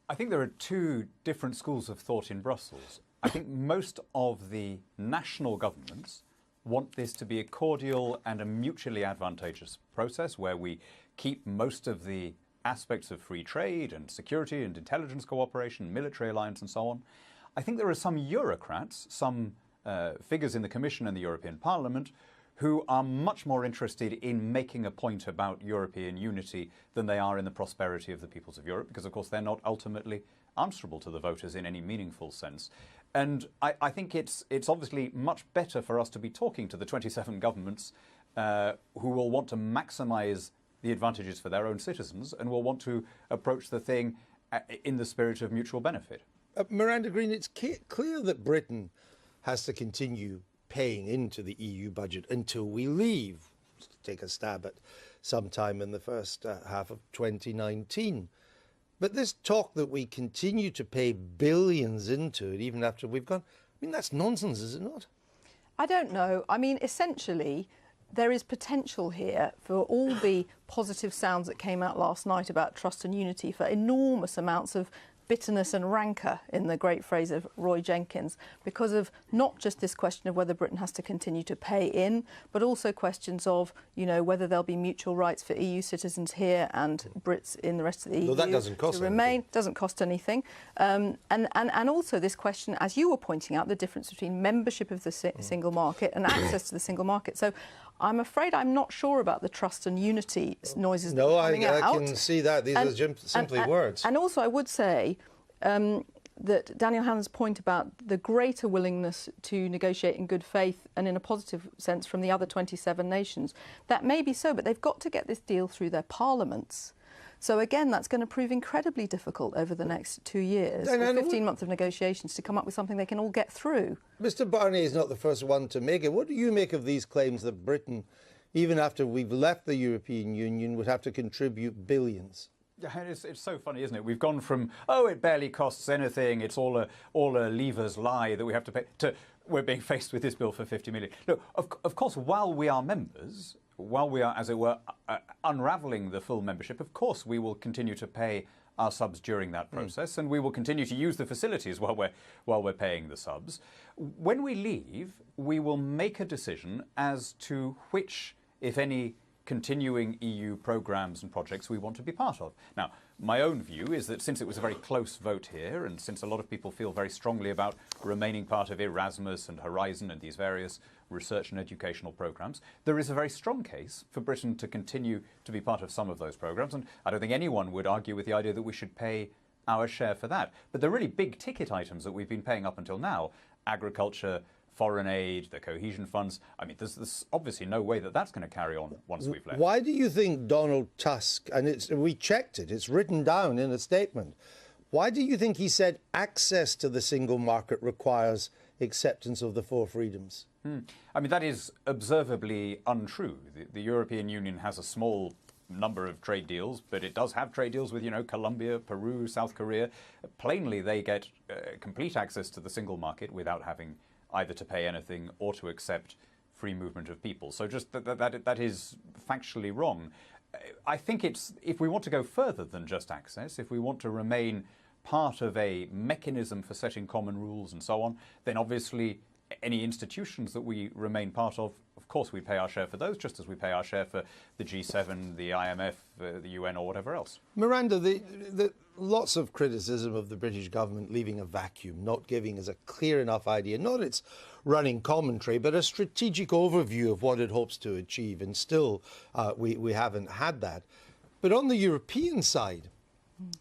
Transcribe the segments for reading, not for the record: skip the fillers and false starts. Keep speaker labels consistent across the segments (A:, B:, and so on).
A: I think there are two different schools of thought in Brussels. I think most of the national governments want this to be a cordial and a mutually advantageous process where we keep most of the aspects of free trade and security and intelligence cooperation, military alliance and so on. I think there are some Eurocrats, some figures in the Commission and the European Parliament who are much more interested in making a point about European unity than they are in the prosperity of the peoples of Europe, because of course they're not ultimately answerable to the voters in any meaningful sense. And I think it's obviously much better for us to be talking to the 27 governments who will want to maximise the advantages for their own citizens and will want to approach the thing in the spirit of mutual benefit.
B: Miranda Green, it's clear that Britain has to continue paying into the EU budget until we leave, take a stab at sometime in the first half of 2019. But this talk that we continue to pay billions into it even after we've gone, I mean, that's nonsense, is it not?
C: I don't know. I mean, essentially, there is potential here for all the positive sounds that came out last night about trust and unity for enormous amounts of bitterness and rancour, in the great phrase of Roy Jenkins, because of not just this question of whether Britain has to continue to pay in, but also questions of, you know, whether there'll be mutual rights for EU citizens here and Brits in the rest of the EU
B: that doesn't cost
C: to remain.
B: anything.
C: Doesn't cost anything. And also this question, as you were pointing out, the difference between membership of the single market and access to the single market. So I'm afraid I'm not sure about the trust and unity noises that are coming out.
B: No, I can see that. These are simply words.
C: And also I would say that Daniel Hannan's point about the greater willingness to negotiate in good faith and in a positive sense from the other 27 nations, that may be so, but they've got to get this deal through their parliaments. So again, that's going to prove incredibly difficult over the next 2 years, or 15 months of negotiations, to come up with something they can all get through.
B: Mr. Barnier is not the first one to make it. What do you make of these claims that Britain, even after we've left the European Union, would have to contribute billions?
A: Yeah, it's so funny, isn't it? We've gone from, oh, it barely costs anything, it's all a lever's lie that we have to pay, to we're being faced with this bill for 50 million. Look, of course, while we are members, while we are, as it were, unravelling the full membership, of course we will continue to pay our subs during that process, and we will continue to use the facilities while we're paying the subs. When we leave, we will make a decision as to which, if any, continuing EU programmes and projects we want to be part of. Now, my own view is that since it was a very close vote here, and since a lot of people feel very strongly about remaining part of Erasmus and Horizon and these various research and educational programmes, there is a very strong case for Britain to continue to be part of some of those programmes, and I don't think anyone would argue with the idea that we should pay our share for that. But the really big ticket items that we've been paying up until now, agriculture, foreign aid, the cohesion funds, I mean, there's obviously no way that that's going to carry on once we've left.
B: Why do you think Donald Tusk, and we checked it, it's written down in a statement, why do you think he said access to the single market requires acceptance of the four freedoms?
A: I mean, that is observably untrue. The European Union has a small number of trade deals, but it does have trade deals with, you know, Colombia, Peru, South Korea. Plainly, they get complete access to the single market without having either to pay anything or to accept free movement of people. So just that is factually wrong. I think if we want to go further than just access, if we want to remain part of a mechanism for setting common rules and so on, then obviously any institutions that we remain part of course we pay our share for those, just as we pay our share for the G7, the IMF, the UN or whatever else.
B: Miranda, lots of criticism of the British government leaving a vacuum, not giving us a clear enough idea, not its running commentary, but a strategic overview of what it hopes to achieve. And still, we haven't had that. But on the European side,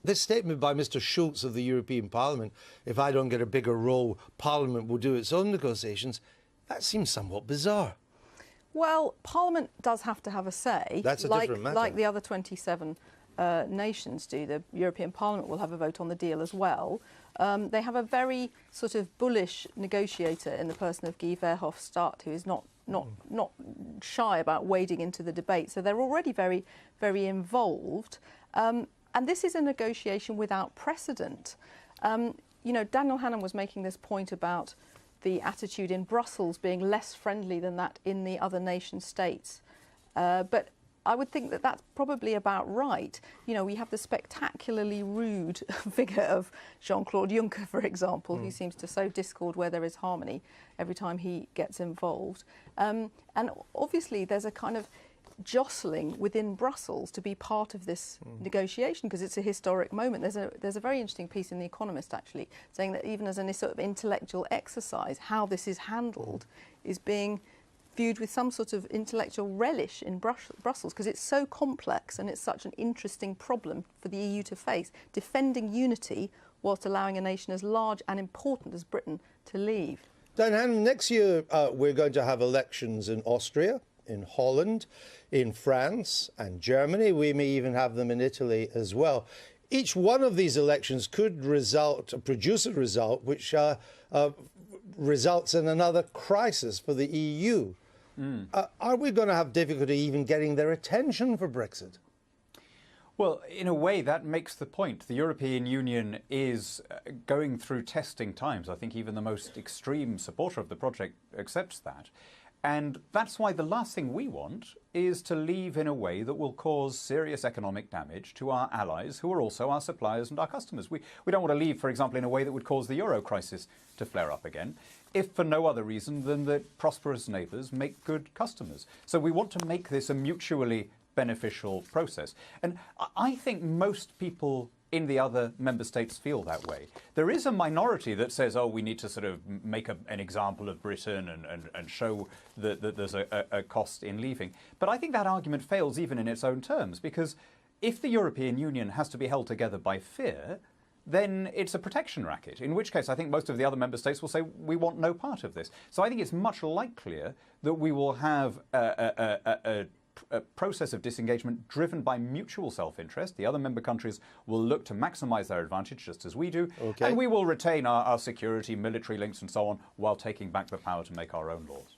B: this statement by Mr. Schulz of the European Parliament, if I don't get a bigger role, Parliament will do its own negotiations, that seems somewhat bizarre.
C: Well, Parliament does have to have a say.
B: That's a different matter.
C: Like the other 27 nations do. The European Parliament will have a vote on the deal as well. They have a very sort of bullish negotiator in the person of Guy Verhofstadt, who is not shy about wading into the debate. So they're already very, very involved. And this is a negotiation without precedent. You know, Daniel Hannan was making this point about the attitude in Brussels being less friendly than that in the other nation states. But I would think that that's probably about right. You know, we have the spectacularly rude figure of Jean-Claude Juncker, for example, who seems to sow discord where there is harmony every time he gets involved. And obviously there's a kind of jostling within Brussels to be part of this negotiation because it's a historic moment. There's a very interesting piece in The Economist actually saying that even as a sort of intellectual exercise, how this is handled is being viewed with some sort of intellectual relish in Brussels because it's so complex and it's such an interesting problem for the EU to face, defending unity whilst allowing a nation as large and important as Britain to leave.
B: Dan Hannan, next year we're going to have elections in Austria, in Holland, in France and Germany. We may even have them in Italy as well. Each one of these elections could produce a result which results in another crisis for the EU. Are we going to have difficulty even getting their attention for Brexit?
A: Well, in a way, that makes the point. The European Union is going through testing times. I think even the most extreme supporter of the project accepts that. And that's why the last thing we want is to leave in a way that will cause serious economic damage to our allies, who are also our suppliers and our customers. We don't want to leave, for example, in a way that would cause the euro crisis to flare up again, if for no other reason than that prosperous neighbours make good customers. So we want to make this a mutually beneficial process. And I think most people in the other member states feel that way. There is a minority that says, oh, we need to sort of make an example of Britain and show that there's a cost in leaving. But I think that argument fails even in its own terms, because if the European Union has to be held together by fear, then it's a protection racket, in which case I think most of the other member states will say, we want no part of this. So I think it's much likelier that we will have a process of disengagement driven by mutual self-interest. The other member countries will look to maximise their advantage, just as we do, and we will retain our security, military links and so on, while taking back the power to make our own laws.